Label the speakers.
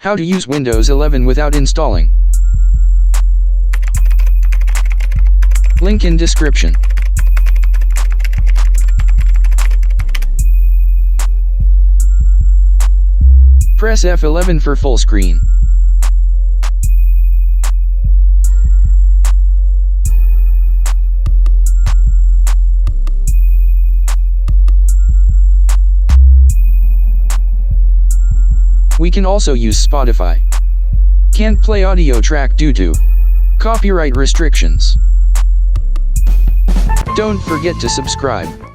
Speaker 1: How to use Windows 11 without installing. Link in description. Press F11 for full screen. We can also use Spotify. Can't play audio track due to copyright restrictions. Don't forget to subscribe.